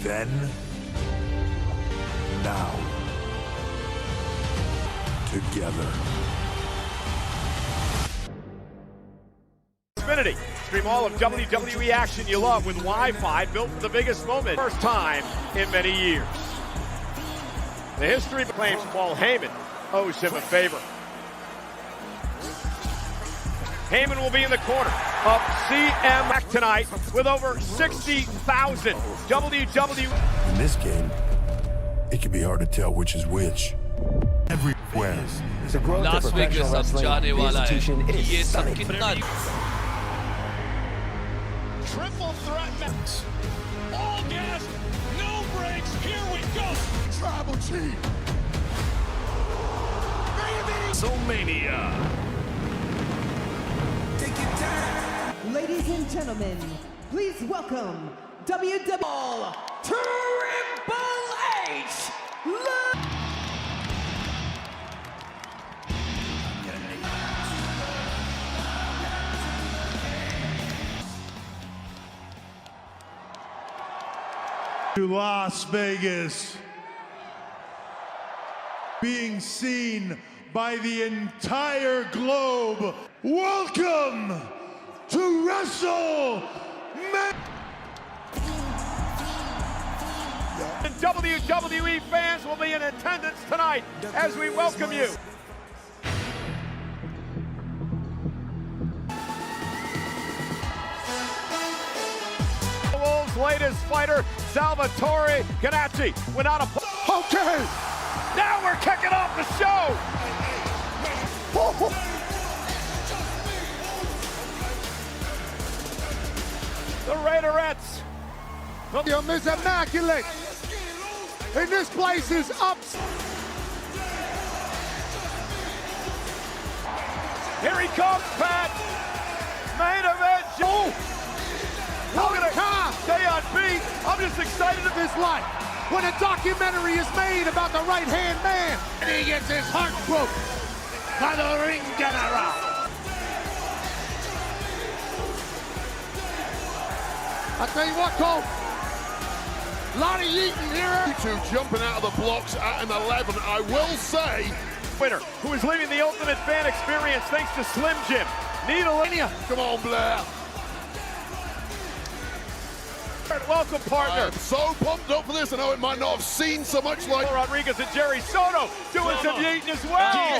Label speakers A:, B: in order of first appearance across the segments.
A: Then, now, together.
B: Xfinity. Stream all of WWE action you love with Wi-Fi built for the biggest moment. First time in many years. The history claims Paul Heyman owes him a favor. Heyman will be in the corner of CM back tonight with over 60,000 WWE.
A: In this game, it can be hard to tell which is which. Everywhere.
C: Las Vegas अब जाने वाला है ये सब कितना
D: Triple threat match. All gas, no brakes. Here we go.
A: Tribal Chief.
D: WrestleMania.
A: Take it down.
E: Ladies and gentlemen, please welcome WWE Triple H.
F: To Las Vegas, being seen by the entire globe. Welcome to WrestleMania.
B: And WWE fans will be in attendance tonight as we welcome you. Latest fighter, Salvatore Ganacci, went out of... Okay! Now we're kicking off the show! The Raiderettes.
G: Podium is immaculate, and this place is up.
B: Here he comes, Pat! Main event! Oh! Look at it! Stay on beat! I'm just excited of
G: His life. When a documentary is made about the right-hand man, and he gets his heart broken by the ring general. I tell you what, Cole. Lonnie Eaton here.
H: Two jumping out of the blocks at an 11. I will say,
B: winner, who is living the ultimate fan experience thanks to Slim Jim. Needle Linear.
H: come on, Blair.
B: Welcome, partner.
H: I'm so pumped up for this. I know it might not have seemed so much like
B: Rodriguez and Jerry Soto doing some yeeting as well.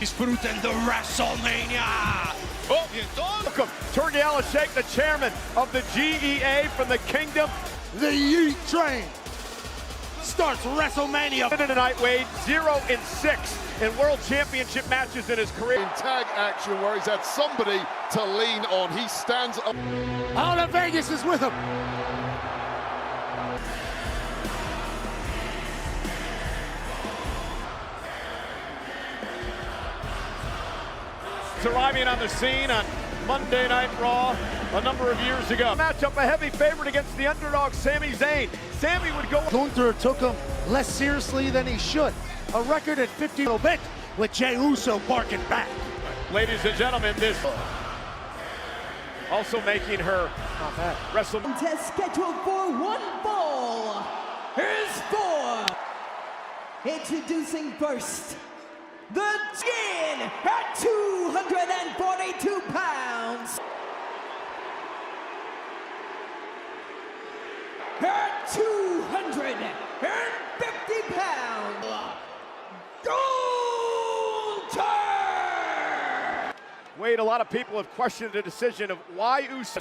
D: Disfruten the WrestleMania.
B: Welcome, Turgiala Sheikh, the chairman of the GEA from the Kingdom.
G: The Yeet Train starts WrestleMania.
B: Tonight, Wade, 0-6 in World Championship matches in his career.
H: in tag action where he's had somebody to lean on. He stands up.
G: All of Vegas is with him.
B: Arriving on the scene on Monday Night Raw a number of years ago. Matchup a heavy favorite against the underdog Sami Zayn. Sami would go.
G: Gunther took him less seriously than he should. A record at 50 a bit with Jey Uso barking back.
B: Ladies and gentlemen, this also making her WrestleMania.
E: Contest scheduled for one fall. Here's four. Introducing first, the Chin at 242 pounds. At 250 pounds, Gunther!
B: Wade, a lot of people have questioned the decision of why Uso.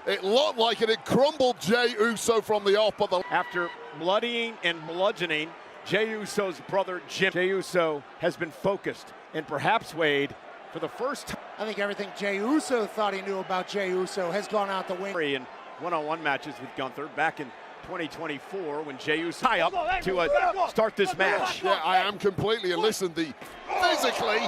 H: It looked like it had crumbled Jey Uso from the off, but
B: After bloodying and bludgeoning Jey Uso's brother Jim, Jey Uso has been focused, and perhaps, Wade, for the first time
G: I think everything Jey Uso thought he knew about Jey Uso has gone out the window.
B: in one-on-one matches with Gunther back in 2024 when Jey Uso tie up to start this match.
H: yeah, I am completely. And listen, the physically,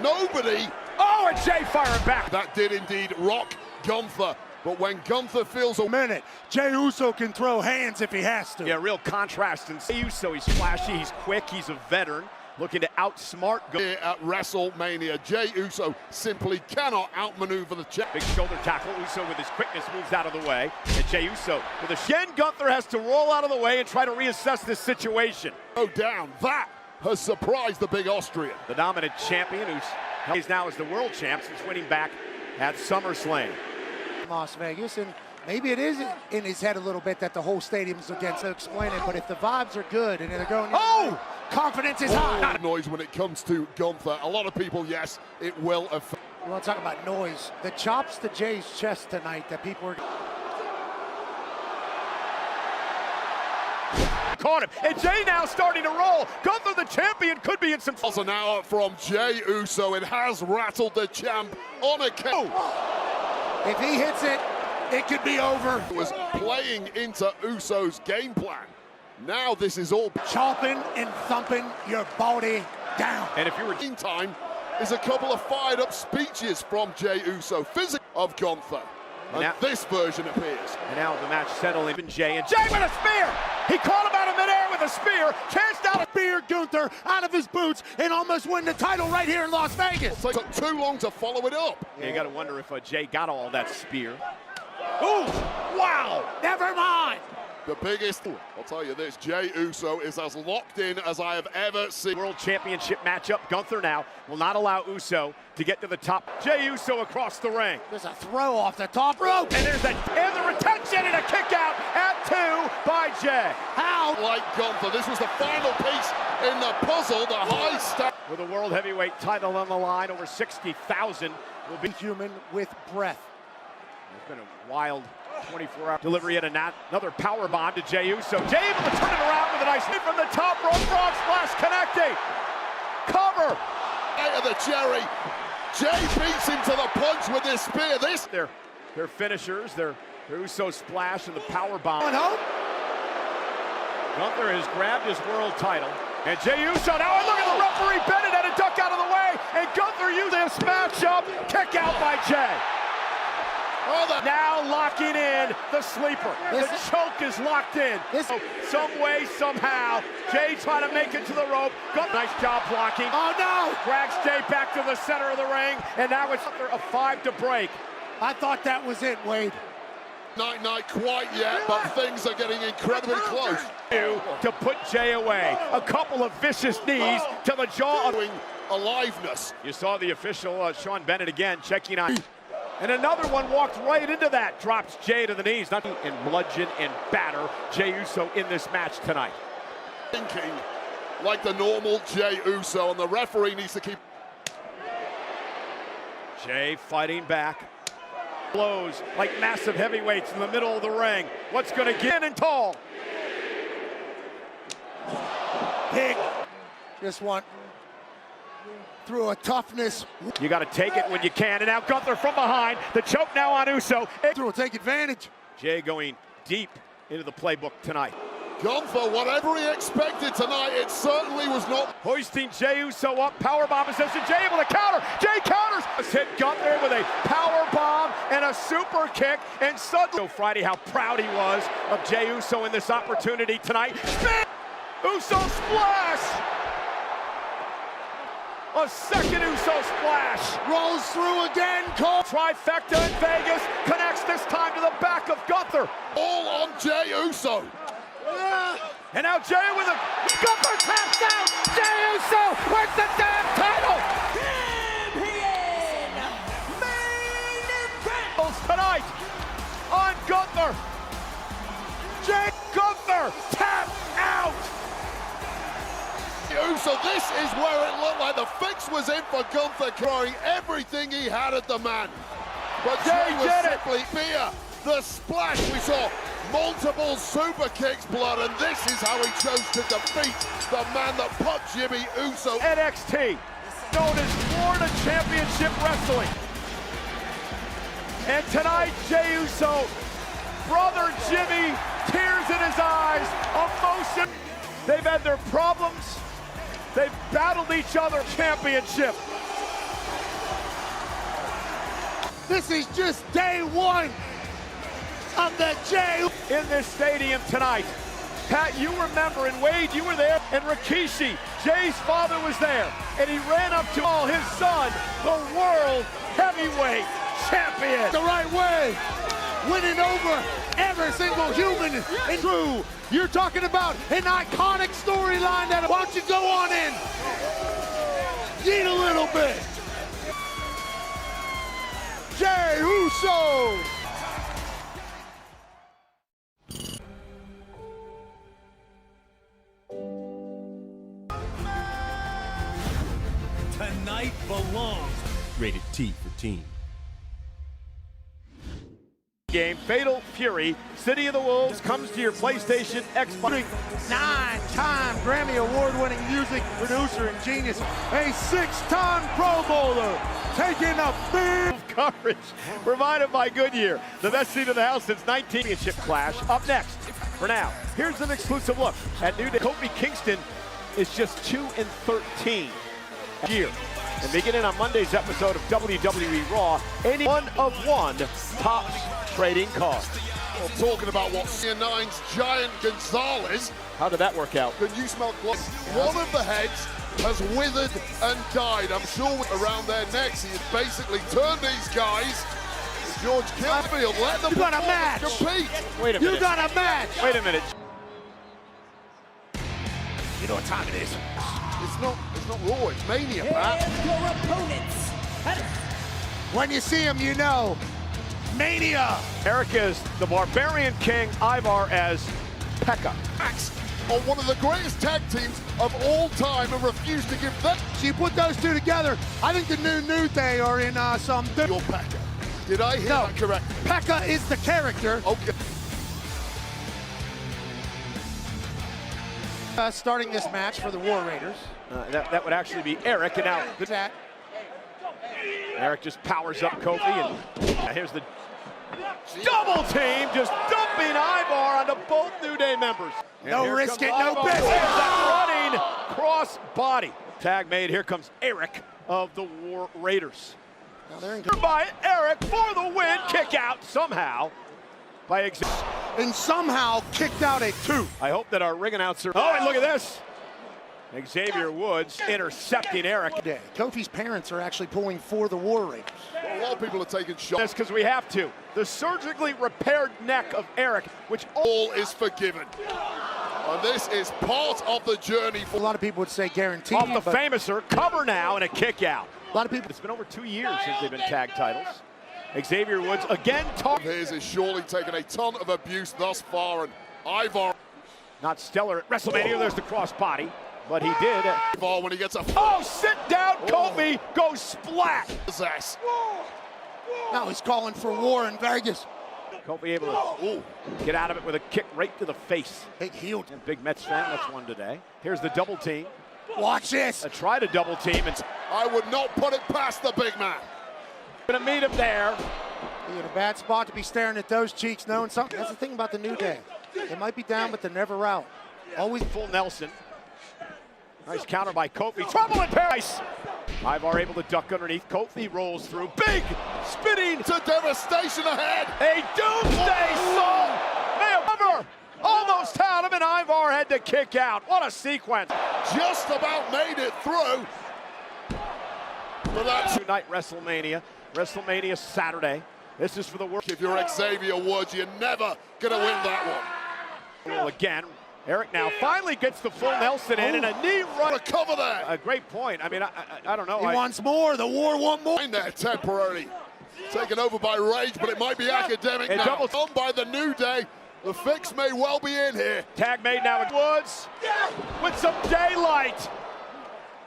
H: nobody.
B: Oh, and Jey firing back.
H: That did indeed rock Gunther. But when Gunther feels a
G: Minute, Jey Uso can throw hands if he has to.
B: Yeah, real contrast in Jey Uso. He's flashy, he's quick, he's a veteran. looking to outsmart
H: here at WrestleMania. Jey Uso simply cannot outmaneuver the champ.
B: Big shoulder tackle. Uso with his quickness moves out of the way. And Jey Uso with a shin. Gunther has to roll out of the way and try to reassess this situation.
H: Go down. That has surprised the big Austrian.
B: The dominant champion who's now as the world champ since winning back at SummerSlam.
G: Las Vegas, and maybe it is in his head a little bit that the whole stadium's against to explain it, but if the vibes are good and they're going, confidence is high.
H: Noise when it comes to Gunther. A lot of people, yes, it will affect.
G: We want to talk about noise. The chops to Jay's chest tonight that people are...
B: Caught him, and Jey now starting to roll. Gunther, the champion, could be in some...
H: Also now from Jey Uso, it has rattled the champ on a count.
G: If he hits it, it could be over.
H: It was playing into Uso's game plan. Now this is all
G: chopping and thumping your body down.
H: And if you were in time, is a couple of fired up speeches from Jey Uso, physical of Gunther. And now, this version appears.
B: And now the match settling. Jey with a spear. He caught him out of midair with a spear. Chanced out a
G: spear Gunther out of his boots and almost win the title right here in Las Vegas.
H: It took too long to follow it up.
B: Yeah, you got to wonder if Jey got all that spear. Ooh, wow.
G: Never mind.
H: The biggest, I'll tell you this, Jey Uso is as locked in as I have ever seen.
B: World Championship matchup. Gunther now will not allow Uso to get to the top. Jey Uso across the ring.
G: There's a throw off the top rope.
B: And there's the retention and a kick out at 2 by Jey.
H: How? Like Gunther, this was the final piece in the puzzle, the high step.
B: With a world heavyweight title on the line, over 60,000 will be
G: human with breath.
B: It's been a wild 24-hour delivery and another power bomb to Jey Uso. Jey able to turn it around with a nice hit from the top rope. Frog splash connecting. Cover.
H: Out of the cherry. Jey beats him to the punch with this spear.
B: Their finishers, their Uso splash and the power bomb. Gunther has grabbed his world title. And Jey Uso, now look at the referee Bennett had a duck out of the way. And Gunther used this matchup. Kick out by Jey. Now locking in the sleeper. The choke is locked in. Some way, somehow, Jey trying to make it to the rope. Nice job blocking.
G: Oh no!
B: Drags Jey back to the center of the ring, and now it's a 5 to break.
G: I thought that was it, Wade.
H: Not quite yet, but things are getting incredibly close.
B: To put Jey away. A couple of vicious knees to the jaw.
H: Aliveness.
B: You saw the official, Sean Bennett again, checking on. And another one walked right into that. Drops Jey to the knees. Nothing and bludgeon and batter Jey Uso in this match tonight.
H: Thinking like the normal Jey Uso, and the referee needs to keep.
B: Jey fighting back. Blows like massive heavyweights in the middle of the ring. What's going to get in tall?
G: Big. Just want through a toughness.
B: You got to take it when you can. And now Gunther from behind. The choke now on Uso.
G: Will take advantage.
B: Jey going deep into the playbook tonight.
H: Gunther, whatever he expected tonight, it certainly was not.
B: Hoisting Jey Uso up. Powerbomb position. Jey able to counter. Jey counters. Hit Gunther with a powerbomb and a super kick. And suddenly, Friday, how proud he was of Jey Uso in this opportunity tonight. Spin! Uso splash! A second Uso splash.
G: Rolls through again. Cole.
B: Trifecta in Vegas. Connects this time to the back of Gunther.
H: All on Jey Uso.
B: And now Jey with a... Gunther taps out. Jey Uso wins the damn title.
E: Champion! Main event!
B: Tonight on Gunther. Jey Gunther tap out.
H: Uso, this is where it looked like the fix was in for Gunther, throwing everything he had at the man. But Jey was simply fear. The splash, we saw multiple super kicks, blood, and this is how he chose to defeat the man that put Jimmy Uso.
B: NXT, known as Florida Championship Wrestling. And tonight, Jey Uso, brother Jimmy, tears in his eyes, emotion. They've had their problems. They've battled each other. Championship.
G: This is just day one of the Jey
B: in this stadium tonight. Pat, you remember, and Wade, you were there, and Rikishi, Jay's father was there, and he ran up to his son, the world heavyweight champion.
G: The right way, winning over every single human. And true, you're talking about an iconic storyline that, why don't you go on in? Yeet a little bit. Jey Uso.
I: Tonight belongs. Rated T for teen.
B: Game Fatal Fury, City of the Wolves comes to your PlayStation Xbox.
G: 9-time Grammy Award-winning music producer and genius, a 6-time Pro Bowler, taking a big
B: coverage provided by Goodyear, the best seat in the house since 19 championship clash. Up next, for now, here's an exclusive look at New Day. Kofi Kingston is just 2-13 year. And beginning on Monday's episode of WWE Raw, any one-of-one tops trading cards.
H: Well, talking about what CN9's Giant Gonzalez.
B: How did that work out?
H: Can you smell blood? One of the heads has withered and died. I'm sure around their necks he has basically turned these guys. George Killfield, let them compete.
B: Wait a minute.
G: You got a match.
B: Wait a minute.
G: You know what time it is.
H: It's not Raw, it's Mania, Pat.
E: And your opponents.
G: When you see him, you know. Mania.
B: Eric is the Barbarian King, Ivar as Pekka.
H: Max on one of the greatest tag teams of all time and refused to give them.
G: So you put those two together, I think the New Day are in some...
H: Your Pekka. Did I hear that correct?
G: Pekka is the character.
H: Okay.
G: Starting this match for the War Raiders.
B: That would actually be Eric, and now
G: That.
B: Eric just powers up Kofi, and here's the double team, just dumping Ivar onto both New Day members. And
G: No
B: here
G: risk
B: comes
G: it, no
B: Ivar.
G: business.
B: There's that running cross body. Tag made, here comes Eric of the War Raiders.
G: Now they're in
B: By Eric for the win, kick out somehow by Xavier.
G: and somehow kicked out a 2.
B: I hope that our ring announcer, oh, and look at this. Xavier Woods intercepting Eric.
G: Kofi's parents are actually pulling for the War Raiders.
H: Well, a lot of people are taking shots.
B: This because we have to. The surgically repaired neck of Eric, which
H: All is forgiven. And this is part of the journey
G: A
H: for
G: lot of people would say guaranteed.
B: off the
G: but
B: famouser, cover now and a kick out.
G: a lot of people.
B: It's been over 2 years since they've been tag titles. Xavier Woods again
H: his is surely taken a ton of abuse thus far, and Ivar
B: not stellar at WrestleMania. There's the cross body, but he did.
H: when he gets a
B: Oh, sit down, Kofi goes splat.
H: possess.
G: Now he's calling for war in Vegas.
B: Kofi able to get out of it with a kick right to the face.
G: Big heel.
B: And big Mets fan, that's one today. Here's the double team.
G: Watch this.
B: Try to double team and
H: I would not put it past the big man.
B: gonna meet him there.
G: You're in a bad spot to be staring at those cheeks, knowing something. That's the thing about the New Day. They might be down, but they're never out.
B: Always full Nelson. Nice counter by Kofi. Trouble in paradise. Ivar able to duck underneath. Kofi rolls through. Big spinning.
H: To devastation ahead.
B: A doomsday song. May have ever almost had him, and Ivar had to kick out. What a sequence.
H: Just about made it through. But that's
B: Tonight, WrestleMania. WrestleMania Saturday. This is for the work.
H: if you're Xavier Woods, you're never gonna win that one.
B: Again, Eric now finally gets the full Nelson in and a knee run.
H: Recover that.
B: A great point. I mean, I don't know.
G: He wants more. The War want more.
H: In there temporarily. Taken over by Rage, but it might be academic
B: And
H: now.
B: double-
H: Done by the New Day. The fix may well be in here.
B: Tag made now with Woods with some daylight.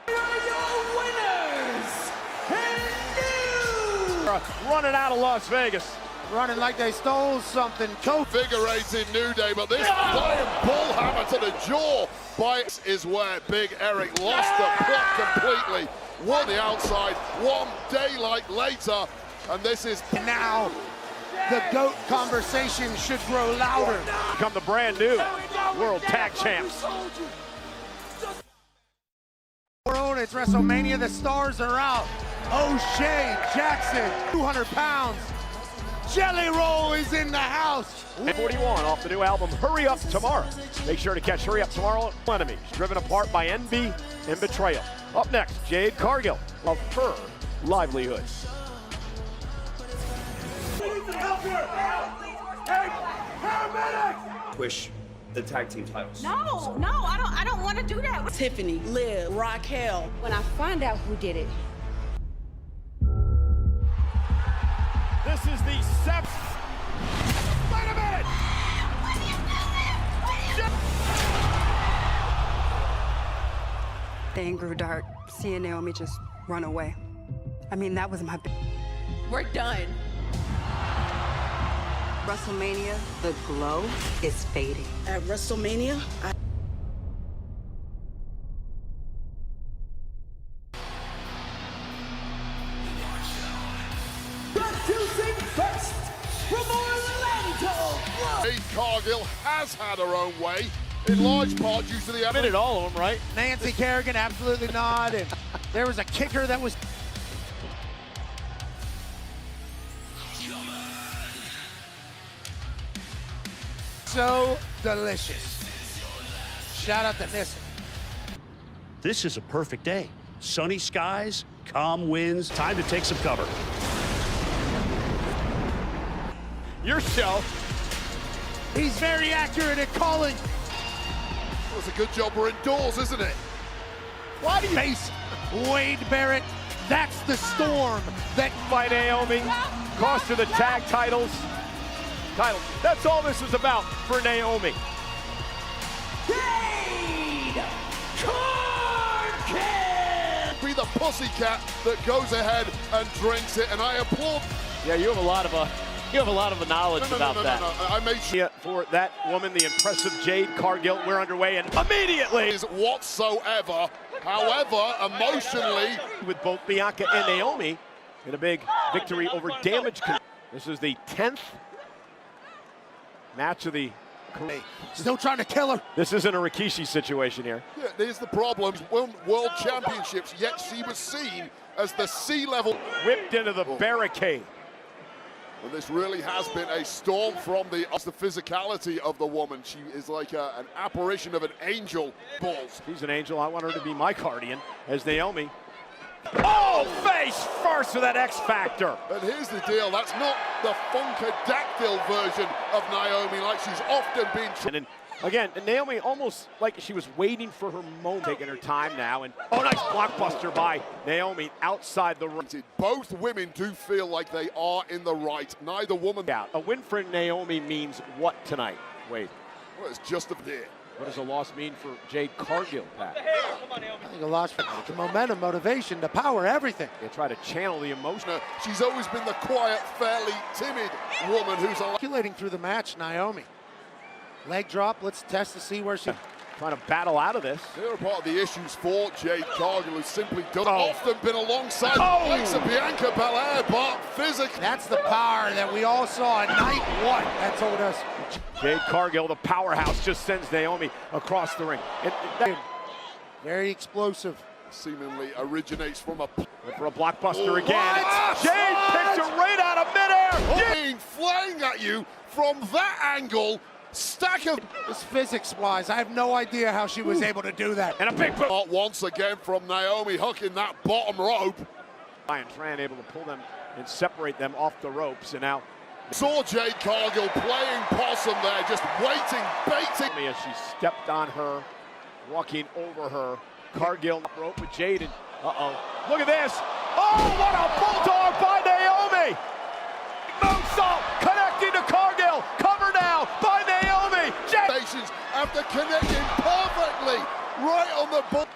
E: Here are your winners. And new.
B: Running out of Las Vegas.
G: Running like they stole something. Kofi.
H: Invigorating New Day, but this flying bull hammer to the jaw by is where Big Eric lost the plot completely. Won the outside, one daylight later, and this is
G: Now the GOAT conversation should grow louder.
B: Become the brand new World Tag Champs.
G: It's WrestleMania. The stars are out. O'Shea Jackson, 200 pounds. Jelly Roll is in the house.
B: 41 off the new album Hurry Up Tomorrow. Make sure to catch Hurry Up Tomorrow. Enemies driven apart by envy and betrayal. Up next, Jade Cargill of her livelihood.
J: Push the tag team titles.
E: No, I don't want to do that. Tiffany, Liv, Raquel. When I find out who did it.
B: This is the seventh. Wait a minute!
K: The anger grew dark, seeing Naomi just run away. I mean, that was my...
E: We're done.
K: WrestleMania, the glow is fading.
E: At WrestleMania, Producing first from Orlando.
H: Jade Cargill has had her own way, in large part due to the...
B: Admitted all of them, right?
G: Nancy Kerrigan, absolutely not. And there was a kicker that was... so delicious. Shout out to Nissen.
I: This is a perfect day. Sunny skies, calm winds, time to take some cover.
B: Your show.
G: He's very accurate at calling.
H: Well, it's a good job we're indoors, isn't it?
G: Why do you face Wade Barrett? That's the storm that...
B: By Naomi, cost her the tag titles. That's all this is about for Naomi.
E: Jade Cargill.
H: Be the pussycat that goes ahead and drinks it, and I applaud.
B: Yeah, you have a lot of knowledge about that.
H: No. I made sure
B: For that woman, the impressive Jade Cargill. We're underway, and immediately
H: is whatsoever. However, emotionally,
B: with both Bianca and Naomi in a big victory over Damage Control. This is the 10th match of the career.
G: Still trying to kill her.
B: This isn't a Rikishi situation here.
H: yeah, there's the problem. Won World Championships, yet she was seen as the C-level.
B: Whipped into the barricade.
H: Well, this really has been a storm from the physicality of the woman. She is like an apparition of an angel. Balls.
B: She's an angel. I want her to be my guardian as Naomi. Oh, face first with that X Factor.
H: And here's the deal. That's not the Funkadactyl version of Naomi like she's often been.
B: And again, Naomi almost like she was waiting for her moment, taking her time now. And oh, nice blockbuster by Naomi outside the ring.
H: Both women do feel like they are in the right. Neither woman.
B: A win for Naomi means what tonight? Wait.
H: Well, it's just a bit.
B: What does a loss mean for Jade Cargill, Pat?
G: I think a loss for the momentum, motivation, the power, everything.
B: They try to channel the emotion.
H: She's always been the quiet, fairly timid woman who's
G: Calculating through the match, Naomi. Leg drop, let's test to see where she...
B: Trying to battle out of this.
H: They're part of the issues for Jade Cargill, who's simply often been alongside the likes of Bianca Belair, but physically.
G: That's the power that we all saw in night one. That told us.
B: Jade Cargill, the powerhouse, just sends Naomi across the ring.
G: Very explosive.
H: Seemingly originates from a...
B: For a blockbuster again. Jade picks her right out of midair.
H: Being flying at you from that angle. Stack of...
G: This physics-wise, I have no idea how she was able to do that.
B: And a big boot.
H: Once again from Naomi, hooking that bottom rope.
B: Ryan Tran able to pull them and separate them off the ropes. And now...
H: Saw Jade Cargill playing possum there, just waiting, baiting.
B: As she stepped on her, walking over her. Cargill rope with Jade. And look at this. Oh, what a bulldog by Naomi. Moonsault connecting to Cargill. Cover now by Naomi. Jade.
H: After connecting perfectly right on the bull.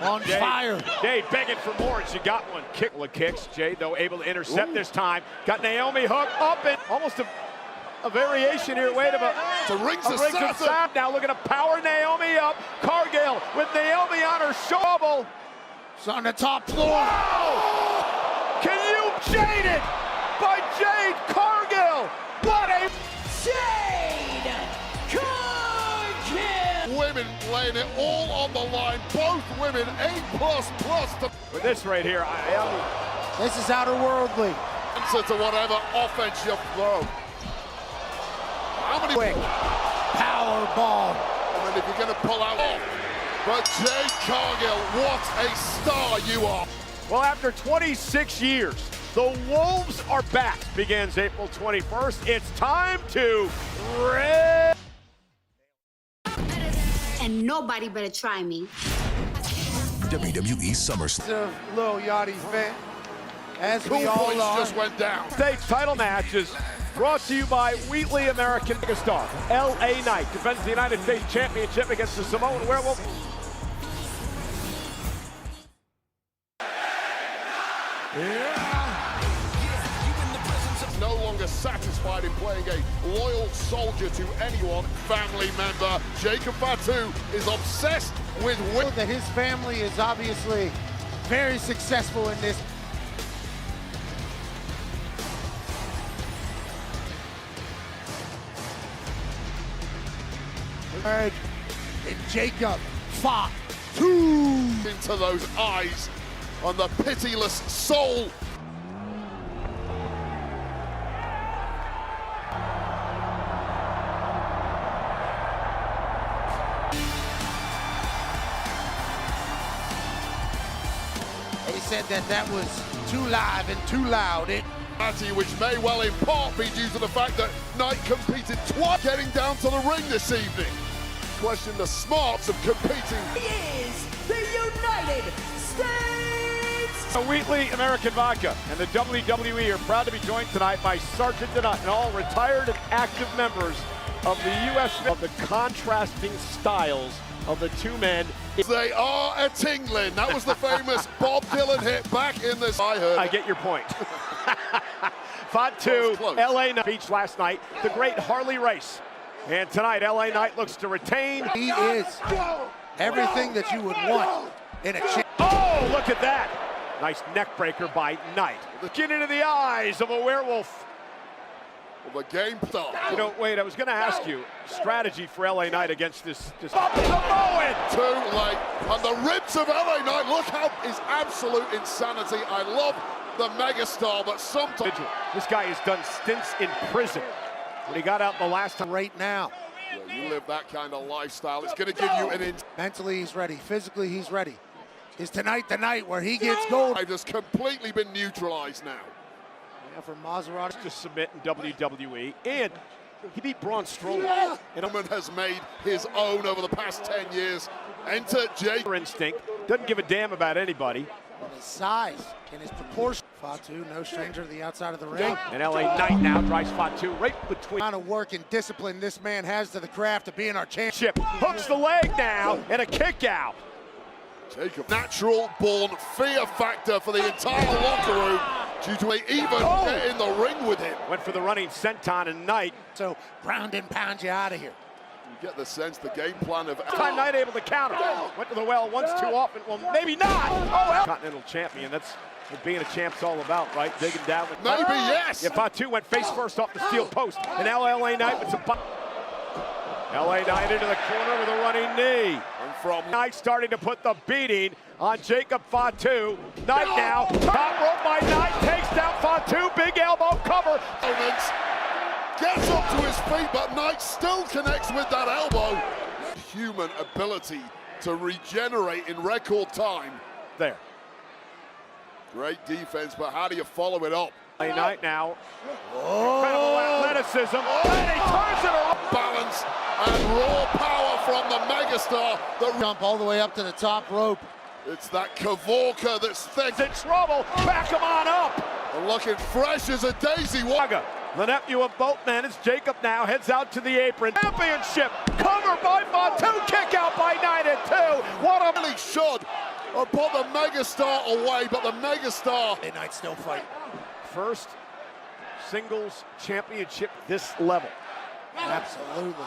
G: On fire.
B: Jade begging for more, and she got one. Kicks. Jade, though, able to intercept this time. Got Naomi hooked up, and almost a variation here. Wait a minute.
H: The rings of Seth.
B: Now looking to power Naomi up. Cargill with Naomi on her shovel.
G: It's on the top floor.
B: Wow! Can you Jade it by Jade Cargill? What a
E: Jade Cargill.
H: Women laying it all on the line. Both women A++.
B: With this right here,
G: This is outer worldly.
H: answer to whatever offense you throw. How many
G: quick power bomb?
H: I mean, if you're going to pull out, but Jade Cargill, what a star you are!
B: Well, after 26 years, the Wolves are back. Begins April 21st. It's time to
E: And nobody better try me.
A: WWE SummerSlam.
G: Little Yachty fan, as
H: Cool
G: we all
H: points
G: are.
H: just went down.
B: States title matches brought to you by Wheatley American Megastar. LA Knight defends the United States Championship against the Samoan Werewolf.
H: No longer satisfied in playing a loyal soldier to anyone, family member. Jacob Fatu is obsessed with winning.
G: That his family is obviously very successful in this. And Jacob Fatu
H: into those eyes on the pitiless soul.
G: They said that was too live and too loud.
H: Which may well in part be due to the fact that Knight competed twice getting down to the ring this evening. Question the smarts of competing.
E: He is the United States!
B: Wheatley American Vodka and the WWE are proud to be joined tonight by Sergeant Denut and all retired and active members of the U.S. of the contrasting styles of the two men.
H: They are a tingling. That was the famous Bob Dylan hit back in this. I
B: get your point. Fatu, LA Knight beach last night, the great Harley Race. And tonight, LA Knight looks to retain.
G: He is everything that you would want in a champ.
B: Oh, look at that. Nice neck breaker by Knight. Get into the eyes of a werewolf.
H: Well, the game start.
B: You know, Wade, I was going to ask you, strategy for LA Knight against this Samoan.
H: Too late. And the ribs of LA Knight, look how is absolute insanity. I love the megastar, but sometimes
B: this guy has done stints in prison when he got out the last time.
G: Right now.
H: Yeah, you live that kind of lifestyle, it's going to give you an
G: Mentally he's ready, physically he's ready. Is tonight the night where he gets gold?
H: I've just completely been neutralized now.
G: Yeah, for Maserati
B: to submit in WWE, and he beat Braun Strowman.
H: And Roman has made his own over the past 10 years. Enter Jade.
B: Instinct, doesn't give a damn about anybody.
G: His size and his proportion. Fatu, no stranger to the outside of the ring.
B: And LA Knight now drives Fatu right between.
G: The amount of work and discipline this man has to the craft of being our champion.
B: Hooks the leg now and a kick out.
H: Jacob, natural born fear factor for the entire locker room due to even get in the ring with him.
B: Went for the running senton and Knight.
G: So ground and pound you out of here.
H: You get the sense the game plan of
B: time Knight able to counter. Went to the well once too often. Well, maybe not. Oh, Continental champion. That's what being a champ's all about, right? Digging down with
H: maybe yes.
B: Yeah, Fatu went face first off the steel post, and now LA Knight with some. LA Knight into the corner with a running knee.
H: And from
B: Knight starting to put the beating on Jacob Fatu. Knight now, top rope by Knight, takes down Fatu, big elbow cover.
H: Gets up to his feet, but Knight still connects with that elbow. Human ability to regenerate in record time.
B: There.
H: Great defense, but how do you follow it up?
B: LA Knight now. Incredible athleticism. And he turns it around.
H: Balance and raw power from the megastar. The
G: jump all the way up to the top rope.
H: It's that Kavorka that's thick.
B: In trouble. Back him on up.
H: And looking fresh as a daisy.
B: Waga, the nephew of both men, is Jacob now, heads out to the apron. Championship, cover by Fatu, kick out by Knight at 2. What a...
H: Really should have put the megastar away, but the megastar...
G: And Knight still fighting.
B: First singles championship this level.
G: Absolutely.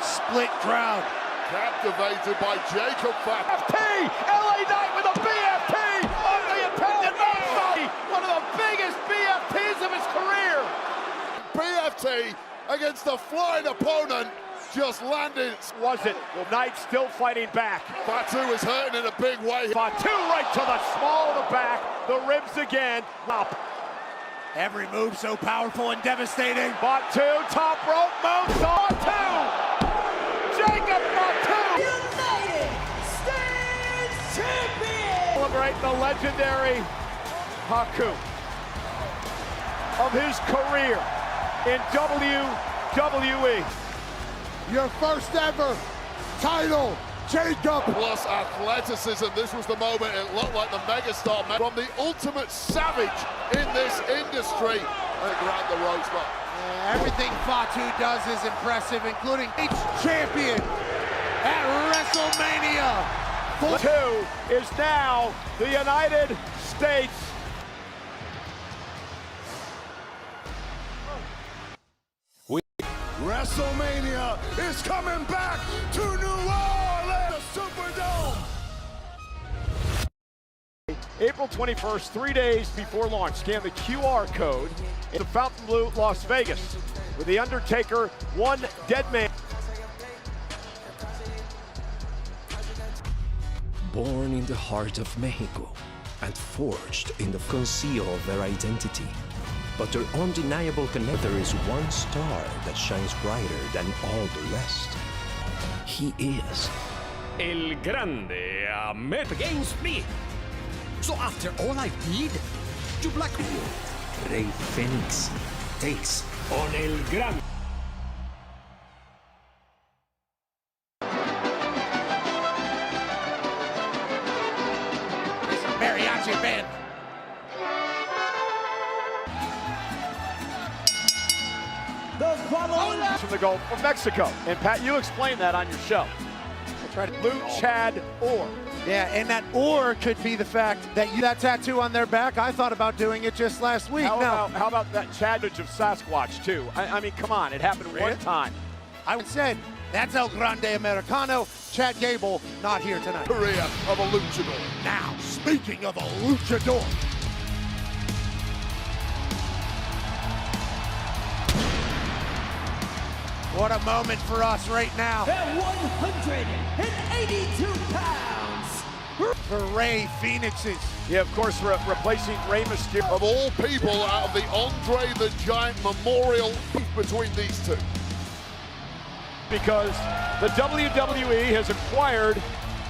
G: Split crowd.
H: Captivated by Jacob Fatu.
B: LA Knight with a BFT on the attempted knockdown. One of the biggest BFTs of his career.
H: BFT against a flying opponent just landed.
B: Was it? Well, Knight still fighting back.
H: Fatu is hurting in a big way.
B: Fatu right to the small of the back. the ribs again. Up.
G: Every move so powerful and devastating.
B: Fatu, top rope moves. Fatu! Jacob Fatu!
E: United States Champion!
B: Celebrate the legendary Haku of his career in WWE.
G: Your first ever title, Jacob.
H: Plus athleticism. This was the moment it looked like the megastar from the ultimate savage in this industry. Around the ropes, but
G: Everything Fatu does is impressive, including each champion at WrestleMania.
B: Fatu is now the United States.
F: WrestleMania is coming back to New Orleans, the Superdome.
B: April 21st, 3 days before launch. Scan the QR code in the Fontainebleau, Las Vegas, with The Undertaker, one dead man.
L: Born in the heart of Mexico and forged in the conceal of their identity. But their undeniable connector is one star that shines brighter than all the rest. He is
M: El Grande met against me. So after all I did, to blackmail,
L: Rey Fénix takes
M: on El Grande.
G: It's a mariachi band.
B: From the Gulf of Mexico. And Pat, you explained that on your show. Blue Chad Or.
G: Yeah, and that or could be the fact that that tattoo on their back, I thought about doing it just last week.
B: How about that Chadage of Sasquatch, too? I mean, come on, it happened one time.
G: I said, that's El Grande Americano. Chad Gable, not here tonight.
H: Career of a luchador.
G: Now, speaking of a luchador. What a moment for us right now.
E: At 182 pounds.
G: For Rey Fénix's.
B: Yeah, of course, replacing Rey Mysterio.
H: Of all people, out of the Andre the Giant memorial between these two.
B: Because the WWE has acquired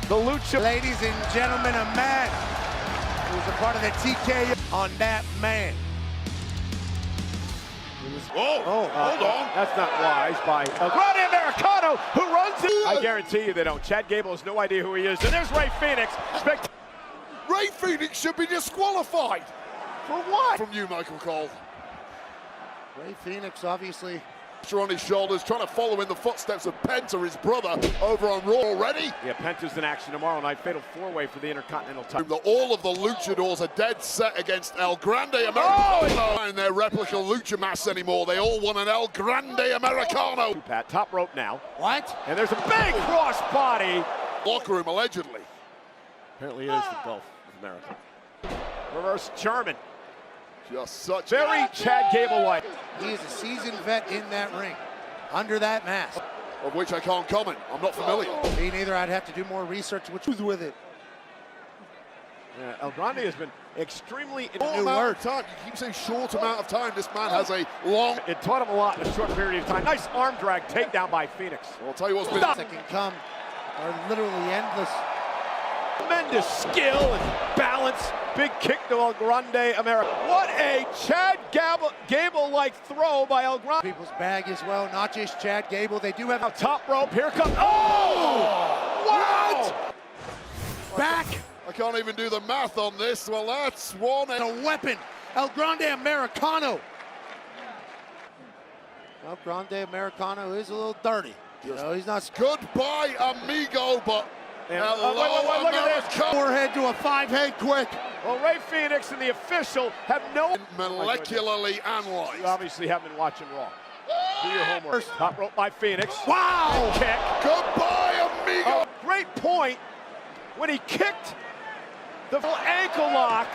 B: the Lucha.
G: Ladies and gentlemen, a man who's a part of the TK on that man.
H: Hold on.
B: That's not wise by El Grande Americano, who runs it. I guarantee you they don't. Chad Gable has no idea who he is. And there's Rey Fénix.
H: Rey Fénix should be disqualified.
B: For what?
H: From you, Michael Cole.
G: Rey Fénix, obviously.
H: On his shoulders, trying to follow in the footsteps of Penta, his brother, over on Raw already.
B: Yeah, Penta's in action tomorrow night. Fatal four-way for the Intercontinental title.
H: All of the luchadors are dead set against El Grande Americano. And their replica lucha masks anymore. They all want an El Grande Americano.
B: Pat, top rope now.
G: What?
B: And there's a big cross body.
H: Locker room, allegedly.
B: Apparently it is the Gulf of America. Reverse German.
H: Just such
B: very Chad Gable-like.
G: He is a seasoned vet in that ring, under that mask.
H: Of which I can't comment. I'm not familiar.
G: Me neither. I'd have to do more research, which was with it.
B: Yeah, El Grande has been extremely
H: short amount of time. You keep saying short amount of time. This man has a long.
B: It taught him a lot in a short period of time. Nice arm drag takedown by Fénix.
H: Well, I'll tell you what's been.
G: That can come are literally endless.
B: Tremendous skill and balance. Big kick to El Grande America. What a Chad Gable-like throw by El Grande.
G: People's bag as well, not just Chad Gable. They do have
B: a top rope. Here comes. Oh! What?
G: Back.
H: I can't even do the math on this. Well, that's one.
G: A weapon. El Grande Americano. El Grande Americano is a little dirty. You know, he's not.
H: Goodbye, amigo, but.
B: And, look at this.
G: Forehead to a five-head quick.
B: Well, Rey Fénix and the official have no...
H: Molecularly analyzed.
B: You obviously haven't been watching Raw. Do your homework. Top rope by Fénix.
G: Wow!
B: Big kick.
H: Goodbye, amigo.
B: Great point when he kicked the full ankle lock.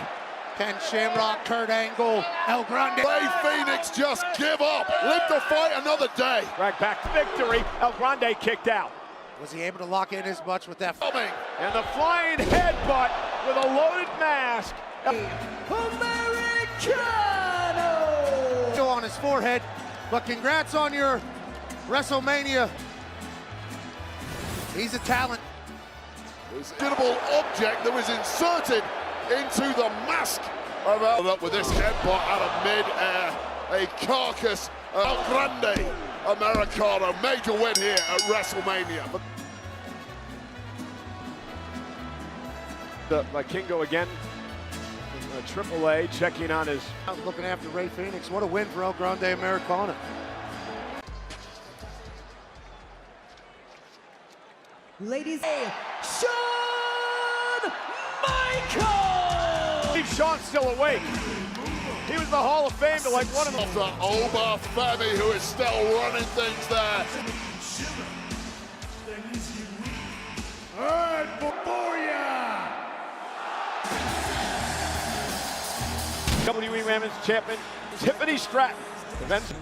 G: Ken Shamrock, Kurt Angle, El Grande.
H: Rey Fénix just give up. Live to fight another day.
B: Right back to victory. El Grande kicked out.
G: Was he able to lock in as much with that?
B: And the flying headbutt with a loaded mask
G: Americano! On his forehead, but congrats on your WrestleMania. He's a talent.
H: This incredible object that was inserted into the mask of up with this headbutt out of mid-air. A carcass, grande Americano. Major win here at WrestleMania.
B: Kingo again. Triple A checking on his.
G: Looking after Ray Phoenix. What a win for El Grande Americano.
N: Ladies, Shawn Michaels!
B: Shawn's still awake. He was the Hall of Fame to like one of them.
H: Oba Femi, who is still running things there.
F: And before ya!
B: WWE Women's Champion, Tiffany Stratton. Events.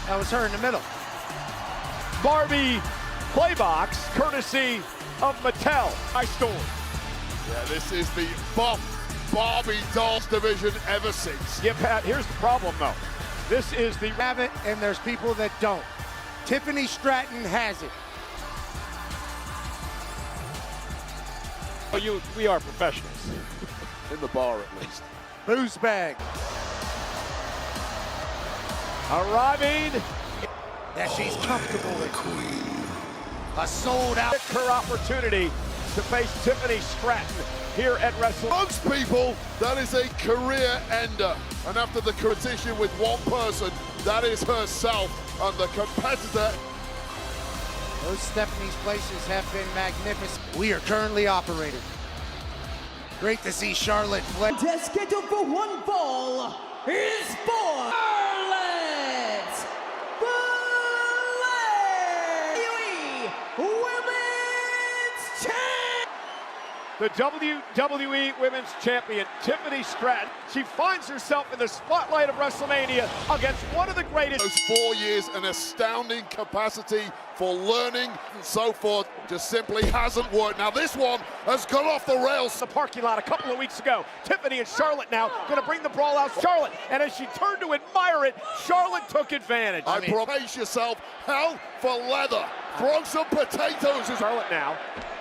G: That was her in the middle.
B: Barbie Playbox, courtesy of Mattel. I stole.
H: Yeah, this is the Barbie dolls division ever since.
B: Yeah, Pat, here's the problem though. This is the
G: have it, and there's people that don't. Tiffany Stratton has it.
B: Oh, we are professionals.
H: In the bar at least.
G: Booze bag.
B: Arriving.
G: That she's comfortable with. A sold out.
B: Her opportunity to face Tiffany Stratton here at WrestleMania.
H: Most people, that is a career ender. And after the competition with one person, that is herself. And the competitor.
G: Those Stephanie's places have been magnificent. We are currently operating. Great to see Charlotte Flair.
N: Scheduled for one fall is for Charlotte Flair, Women's Champion.
B: The WWE Women's Champion, Tiffany Stratton. She finds herself in the spotlight of WrestleMania against one of the greatest.
H: Those 4 years, an astounding capacity for learning and so forth, just simply hasn't worked. Now this one has gone off the rails.
B: The parking lot a couple of weeks ago. Tiffany and Charlotte now going to bring the brawl out. Charlotte, and as she turned to admire it, Charlotte took advantage.
H: Brace yourself, hell for leather. Throw some potatoes.
B: Charlotte now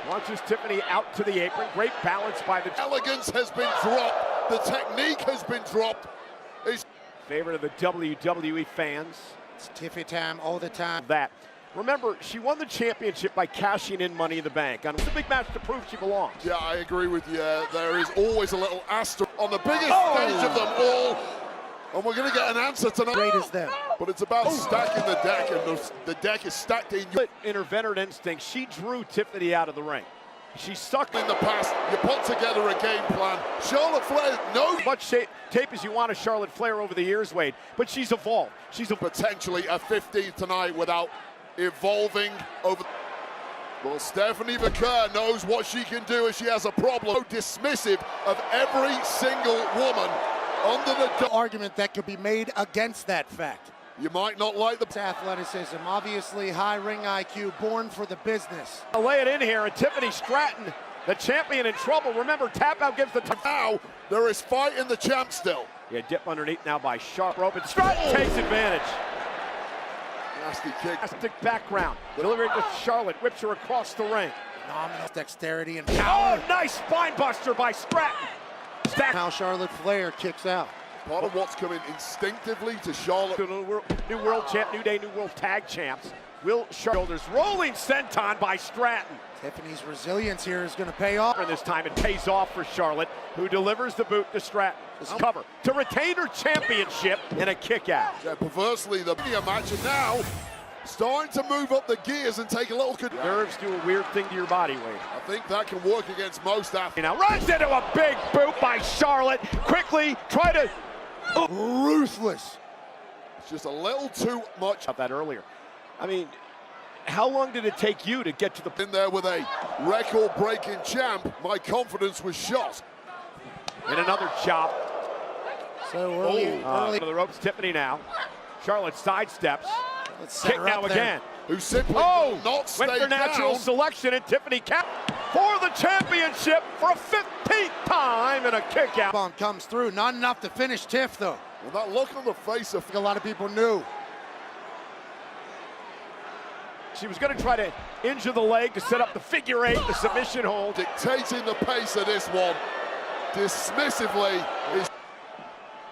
B: launches Tiffany out to the apron. Great balance by the
H: elegance has been dropped. The technique has been dropped.
B: Favorite of the WWE fans.
G: It's Tiffy time all the time.
B: That. Remember, she won the championship by cashing in Money in the Bank. It's a big match to prove she belongs.
H: Yeah, I agree with you. There is always a little asterisk on the biggest stage of them all. And we're going to get an answer tonight.
G: Great as them.
H: But it's about stacking the deck, and the deck is stacked in your...
B: In her veteran instinct, she drew Tiffany out of the ring. She sucked
H: in the past. You put together a game plan. Charlotte Flair knows
B: much tape as you want of Charlotte Flair over the years, Wade, but she's evolved. She's
H: potentially a 15th tonight without evolving over. Well, Stephanie McCurr knows what she can do if she has a problem. So dismissive of every single woman under the
G: argument that could be made against that fact.
H: You might not like the
G: athleticism, obviously high ring IQ, born for the business.
B: I'll lay it in here, and Tiffany Stratton, the champion, in trouble. Remember, tap out gives the
H: now. There is fight in the champ still.
B: Yeah, dip underneath now by Sharp Rope, and Stratton takes advantage.
H: Nasty kick.
B: Fantastic background. Delivered to Charlotte, whips her across the ring.
G: Phenomenal dexterity and power.
B: Oh, nice spine buster by Stratton.
G: How Charlotte Flair kicks out.
H: Part of what's coming instinctively to Charlotte.
B: New world champ, New Day, New World Tag Champs. Shoulders, rolling senton by Stratton.
G: Tiffany's resilience here is going to pay off.
B: And this time it pays off for Charlotte, who delivers the boot to Stratton. This cover to retain her championship and a kick out.
H: Yeah, perversely, the media match, and now starting to move up the gears and take a little...
B: Nerves do a weird thing to your body, Wade.
H: I think that can work against most athletes.
B: Now runs into a big boot by Charlotte. Quickly try to...
G: Ruthless.
H: It's just a little too much.
B: About that earlier. I mean, how long did it take you to get to the...
H: In there with a record-breaking champ, my confidence was shot.
B: And another chop.
G: So early.
B: To the ropes, Tiffany now. Charlotte sidesteps. Kick now again.
H: Who simply will not stay
B: went for natural
H: down.
B: selection, and Tiffany for the championship for a 15th time, and a kick out.
G: Bomb comes through, not enough to finish Tiff though.
H: Well, that look on the face of
G: A lot of people knew.
B: She was going to try to injure the leg to set up the figure eight, the submission hold.
H: dictating the pace of this one. Dismissively is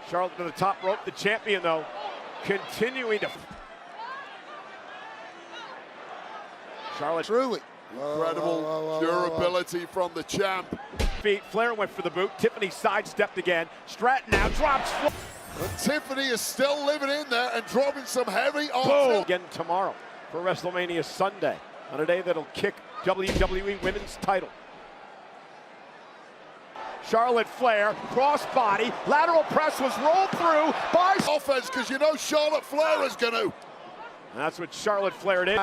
B: Charlotte to the top rope, the champion though, continuing to. Charlotte
G: Truly.
H: incredible durability from the champ.
B: Feet. Flair went for the boot. Tiffany sidestepped again. Stratton now drops.
H: But Tiffany is still living in there and dropping some heavy
B: Boom. Again tomorrow for WrestleMania Sunday, on a day that'll kick WWE Women's title. Charlotte Flair, crossbody, lateral press was rolled through by
H: offense, because you know Charlotte Flair is going to.
B: And that's what Charlotte Flair did.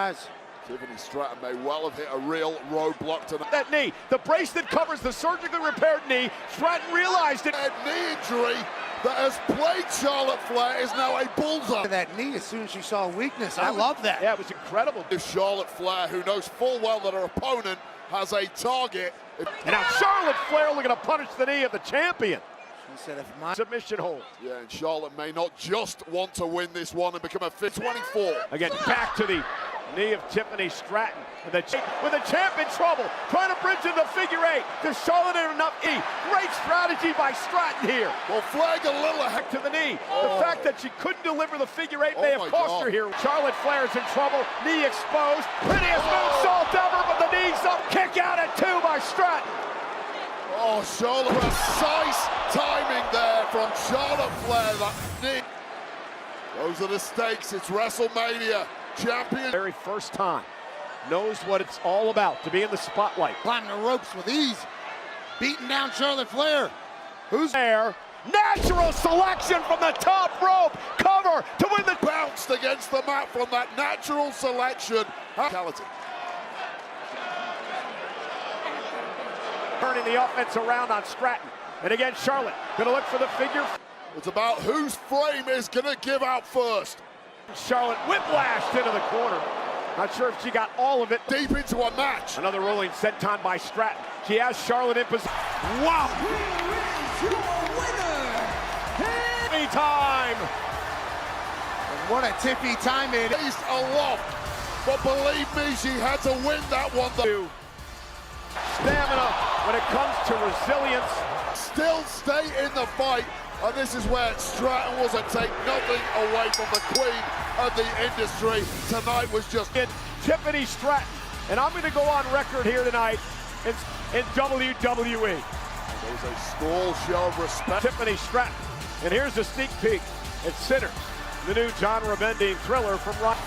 H: Tiffany Stratton may well have hit a real roadblock tonight.
B: That knee, the brace that covers the surgically repaired knee, Stratton realized it.
H: That knee injury that has plagued Charlotte Flair is now a bullseye.
G: That knee as soon as she saw weakness. I love that.
B: Yeah, it was incredible.
H: If Charlotte Flair, who knows full well that her opponent has a target.
B: And now Charlotte Flair looking to punish the knee of the champion.
G: She said, if my
B: submission hold.
H: Yeah, and Charlotte may not just want to win this one and become a 24.
B: Again, back to the knee of Tiffany Stratton. With the champ in trouble, trying to bridge in the figure eight. Does Charlotte have enough E? Great strategy by Stratton here.
H: Well, flag a little
B: back to the knee. The fact that she couldn't deliver the figure eight may have cost her here. Charlotte Flair's in trouble, knee exposed. Prettiest moonsault ever, but the knee's up. Kick out at 2 by Stratton.
H: Oh, Charlotte, precise timing there from Charlotte Flair. That knee. Those are the stakes. It's WrestleMania. Champion.
B: Very first time. Knows what it's all about, to be in the spotlight.
G: Climbing the ropes with ease. Beating down Charlotte Flair. Who's
B: there? Natural selection from the top rope. Cover to win the.
H: Bounced against the mat from that natural selection.
B: Turning the offense around on Stratton. And again, Charlotte gonna look for the figure.
H: It's about whose frame is gonna give out first.
B: Charlotte whiplashed into the corner. Not sure if she got all of it.
H: Deep into a match.
B: Another rolling senton by Stratton. She has Charlotte in position. Wow!
N: Here is your winner,
B: Time!
G: And what a Tiffy time it is.
H: He's aloft, but believe me, she had to win that one.
B: Stamina when it comes to resilience.
H: Still stay in the fight, and this is where Stratton wasn't take nothing away from the queen of the industry. Tonight was just
B: Tiffany Stratton, and I'm going to go on record here tonight in WWE.
H: There's a small show of respect.
B: Tiffany Stratton, and here's a sneak peek at Sinners, the new genre bending thriller from Rock.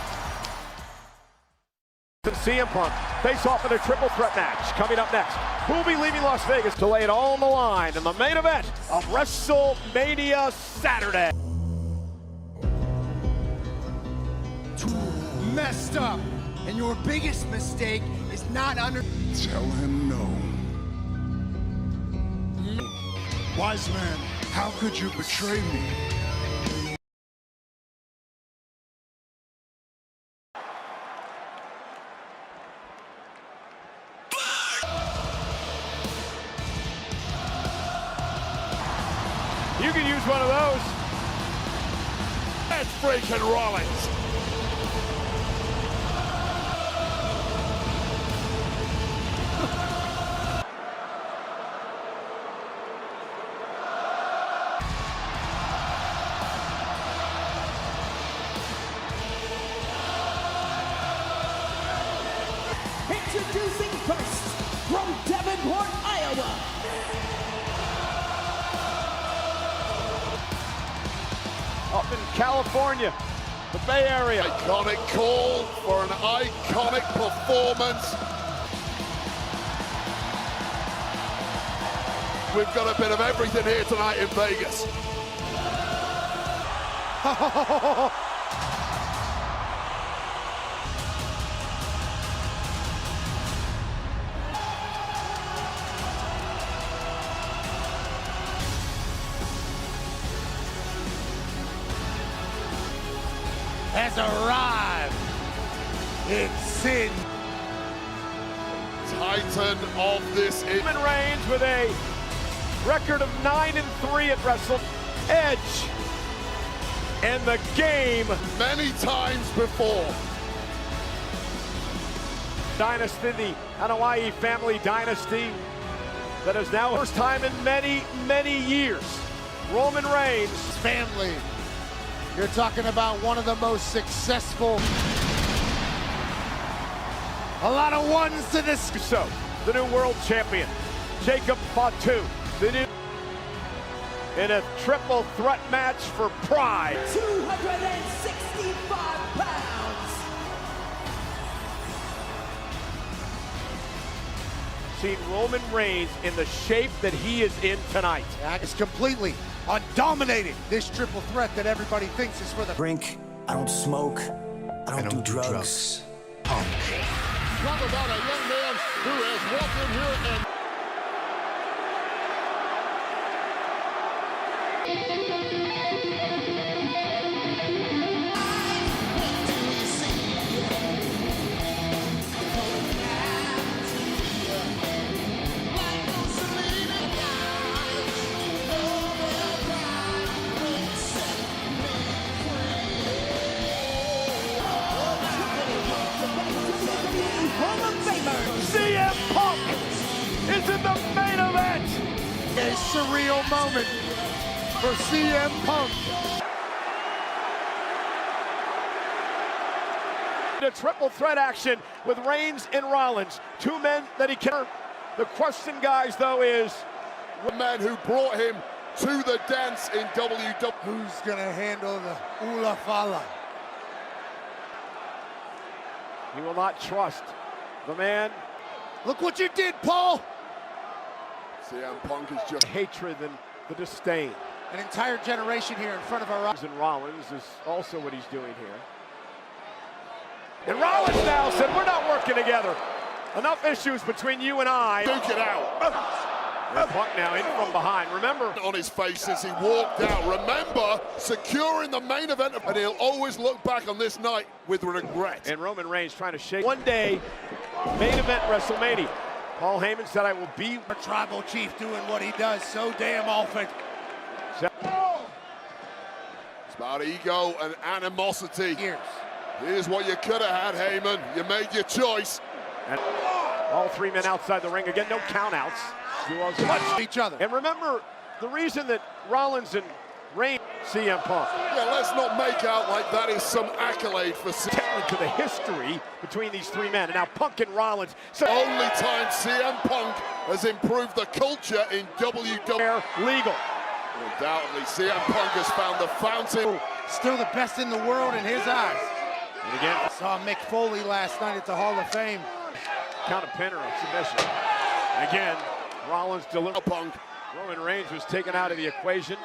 B: CM Punk face off in a triple threat match coming up next. Who'll be leaving Las Vegas to lay it all on the line in the main event of WrestleMania Saturday?
G: Messed up, and your biggest mistake is not under.
F: Tell him no. Wise man, how could you betray me?
B: You can use one of those.
H: That's freaking Rollins.
N: Introducing first, from Davenport, Iowa.
B: Up in California, the Bay Area.
H: Iconic call for an iconic performance. We've got a bit of everything here tonight in Vegas.
G: Has arrived. in sin.
H: Titan of this.
B: Roman Reigns with a record of 9-3 at Wrestle. Edge and the game
H: Many times before.
B: Dynasty, the Anoa'i family dynasty that is now first time in many, many years. Roman Reigns.
G: Family. You're talking about one of the most successful. A lot of ones to this.
B: So, the new world champion, Jacob Fatu, the new in a triple threat match for pride.
N: 265 pounds.
B: Seen Roman Reigns in the shape that he is in tonight.
G: Is completely dominating this triple threat that everybody thinks is for the
O: drink. I don't smoke. I don't do drugs. Punk.
H: Talk about a young man who has walked in here and
B: CM Punk is in the main event.
G: A surreal moment for CM Punk.
B: A triple threat action with Reigns and Rollins. Two men that he can. The question, guys, though, is
H: the man who brought him to the dance in WWE.
G: Who's gonna handle the Ula Fala?
B: he will not trust the man.
G: Look what you did, Paul.
H: CM Punk is just
B: Hatred and the disdain.
G: An entire generation here in front of our eyes.
B: And Rollins is also what he's doing here. And Rollins now said, we're not working together. Enough issues between you and I.
H: duke it out.
B: And Punk now in from behind. Remember,
H: On his face as he walked out. Remember, securing the main event, and he'll always look back on this night with regret.
B: and Roman Reigns trying to shake. One day, main event WrestleMania. Paul Heyman said, I will be
G: A tribal chief doing what he does so damn often.
H: It's about ego and animosity.
G: Years.
H: Here's what you could have had, Heyman. You made your choice.
B: And all three men outside the ring. Again, no countouts.
G: Punch each other.
B: And remember, the reason that Rollins and Reigns, CM Punk.
H: Yeah, let's not make out like that is some accolade for CM.
B: To the history between these three men. And now Punk and Rollins. So
H: Only time CM Punk has improved the culture in WWE.
B: legal.
H: Undoubtedly, CM Punk has found the fountain.
G: Still the best in the world in his eyes.
B: And again,
G: Saw Mick Foley last night at the Hall of Fame.
B: count a pin or a submission. And again, Rollins delivered.
H: Punk.
B: Roman Reigns was taken out of the equation.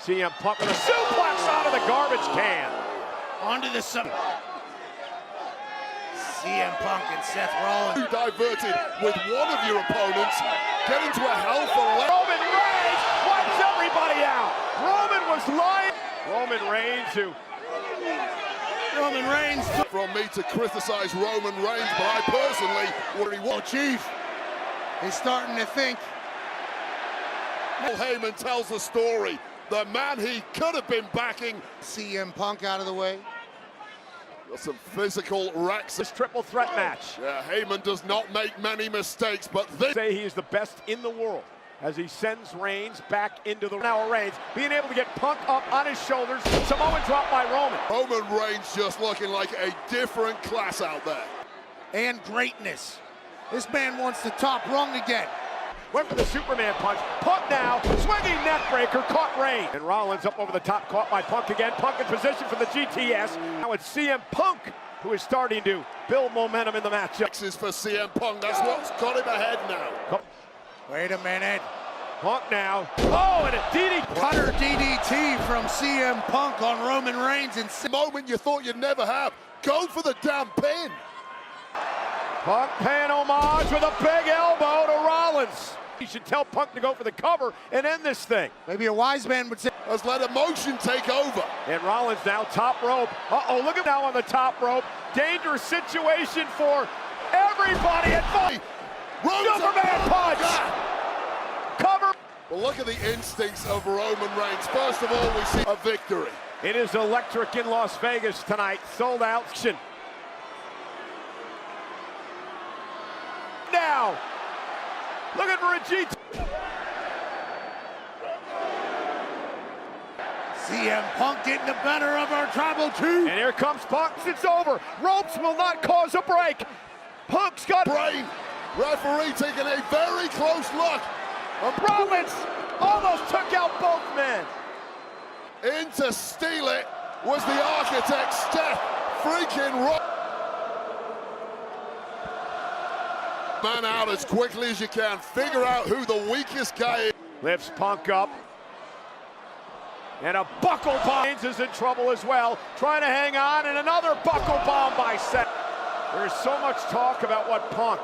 B: CM Punk with a suplex out of the garbage can.
G: Onto the summit. CM Punk and Seth Rollins.
H: Diverted with one of your opponents. Get into a hell for leather.
B: Roman Reigns wipes everybody out. Roman was lying. Roman Reigns who
G: Roman Reigns.
H: From me to criticize Roman Reigns, but I personally would he want.
G: Chief, he's starting to think.
H: Paul Heyman tells the story. The man he could have been backing.
G: CM Punk out of the way.
H: Got some physical racks.
B: this triple threat match.
H: Yeah, Heyman does not make many mistakes, but this.
B: Say he is the best in the world as he sends Reigns back into the now Reigns being able to get Punk up on his shoulders. Samoan drop by Roman.
H: Roman Reigns just looking like a different class out there.
G: And greatness. This man wants the top rung again.
B: Went for the Superman punch. Punk now, swinging neck breaker, caught Reigns. And Rollins up over the top, caught by Punk again. Punk in position for the GTS. Now it's CM Punk who is starting to build momentum in the matchup.
H: This is for CM Punk. That's what's got him ahead now.
G: Wait a minute.
B: Punk now. Oh, and a DDT.
G: Cutter DDT from CM Punk on Roman Reigns. And
H: The moment you thought you'd never have. Go for the damn pin.
B: Punk paying homage with a big elbow to Rollins. You should tell Punk to go for the cover and end this thing.
G: Maybe a wise man would say.
H: Let's let emotion take over.
B: And Rollins now top rope. Uh-oh, look at now on the top rope. Dangerous situation for everybody at fight. Superman punch. Cover.
H: Well, look at the instincts of Roman Reigns. First of all, we see a victory.
B: It is electric in Las Vegas tonight. Sold out. Now, look at Vegeta.
G: CM Punk getting the better of our tribal chief.
B: And here comes Punk. It's over. Ropes will not cause a break. Punk's got
H: brain. Referee taking a very close look.
B: Rollins almost took out both men.
H: In to steal it was the architect, Seth freaking Rollins. Man out as quickly as you can. Figure out who the weakest guy is.
B: Lifts Punk up. And a buckle bomb. Reigns is in trouble as well. Trying to hang on, and another buckle bomb by Seth. There's so much talk about what Punk.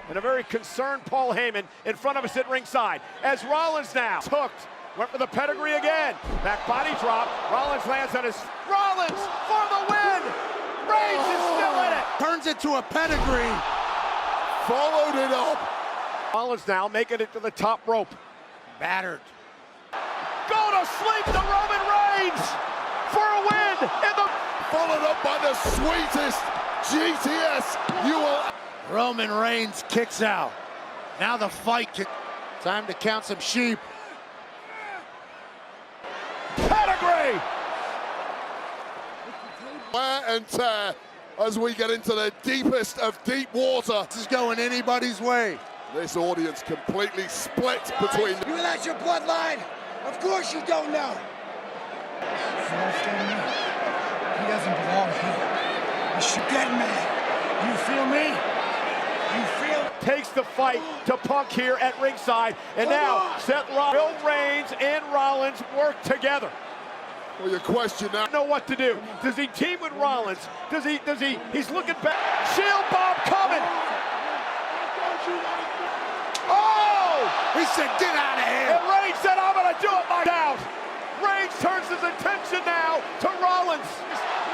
B: And a very concerned Paul Heyman in front of us at ringside. As Rollins now hooked. Went for the pedigree again. Back body drop. Rollins lands on his. Rollins for the win. Reigns is still in it.
G: Turns it to a pedigree.
H: Followed it up.
B: Rollins now making it to the top rope.
G: Battered.
B: Go to sleep to Roman Reigns for a win. In the
H: followed up by the sweetest GTS you will.
G: Roman Reigns kicks out. Now the fight can. Time to count some sheep.
B: Pedigree.
H: Wear and tear as we get into the deepest of deep water.
G: This is going anybody's way.
H: This audience completely split between.
N: You that's your bloodline. Of course you don't know.
P: He doesn't belong here. You should get me. You feel me? You feel?
B: Takes the fight to Punk here at ringside, and now Seth Rollins, Will Reigns, and Rollins work together.
H: Well, your question now.
B: Know what to do? Does he team with Rollins? Does he? He's looking back. Shield bomb coming. Oh!
G: He said, "Get out of here."
B: And Reigns said, "I'm gonna do it myself." Reigns turns his attention now to Rollins.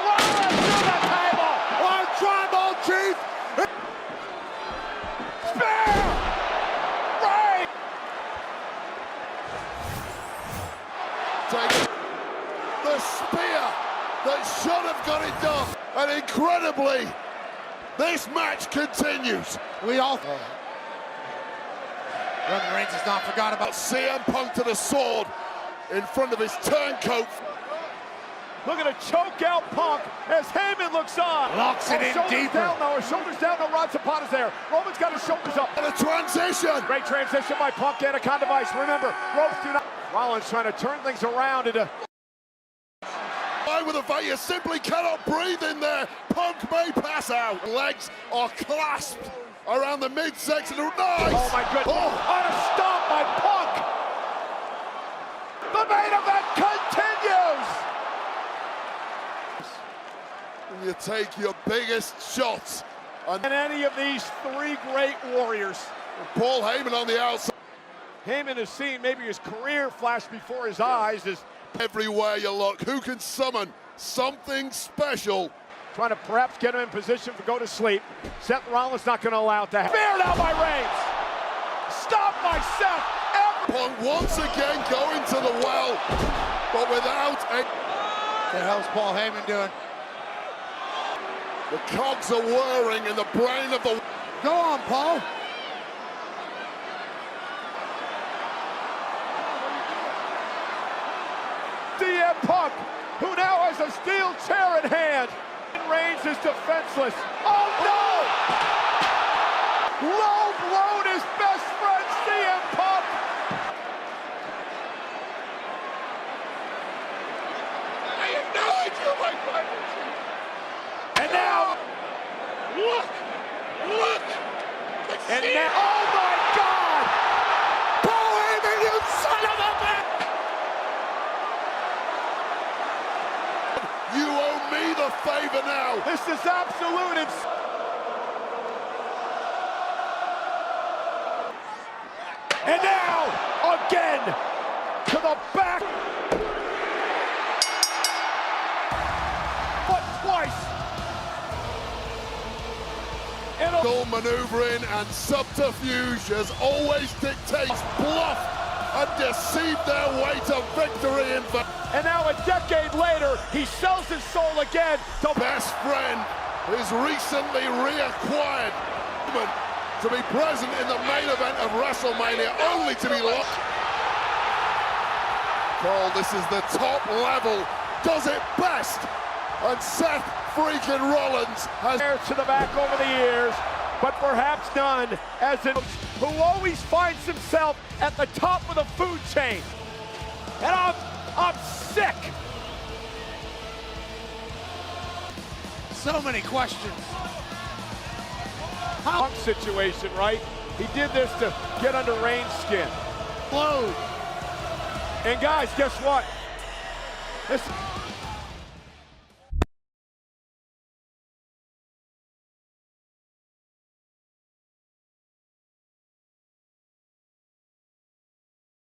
B: Rollins to the table.
G: Our tribal chief.
B: Spear! Reigns!
H: Take the spear that should have got it done. And incredibly, this match continues.
G: We all. Roman Reigns has not forgot about
H: CM Punk to the sword in front of his turncoat.
B: Looking to choke out Punk as Heyman looks on.
G: Locks it in deeper.
B: Down now, his shoulders down, no Rod Zapata's there. Roman's got his shoulders up.
H: And a transition.
B: Great transition by Punk, Anaconda Vice. Remember, ropes do not. Rollins trying to turn things around into.
H: With a fight, you simply cannot breathe in there. Punk may pass out. Legs are clasped around the midsection. Nice.
B: Oh my goodness. Oh. On a stomp by Punk. The main event continues.
H: And you take your biggest shots.
B: And any of these three great warriors.
H: Paul Heyman on the outside.
B: Heyman has seen maybe his career flash before his eyes as
H: everywhere you look. Who can summon something special?
B: Trying to perhaps get him in position to go to sleep. Seth Rollins not going to allow it to happen. Spear now by Reigns. Stop by Seth.
H: Punk once again going to the well, but without a.
G: What the hell's Paul Heyman doing?
H: The cogs are whirring in the brain of the.
G: Go on, Paul.
B: CM Punk, who now has a steel chair in hand. Reigns is defenseless. Oh no! Low blown his best friend, CM Punk.
H: I acknowledge you, my friend.
B: And now,
H: look!
B: And now, oh my God!
H: Paul Heyman, you son of a bitch! You owe me the favor now.
B: This is absolute. And now, again, to the back. But twice. And
H: All maneuvering and subterfuge as always dictates bluff and deceive their way to victory in the...
B: And now a decade later, he sells his soul again to
H: best friend, his recently reacquired to be present in the main event of WrestleMania, only to be lost. Cole, this is the top level, does it best, and Seth freaking Rollins has
B: to the back over the years, but perhaps none as in who always finds himself at the top of the food chain. And I'm sick.
G: So many questions.
B: How situation, right? He did this to get under Reigns' skin.
G: Blow.
B: And guys, guess what? This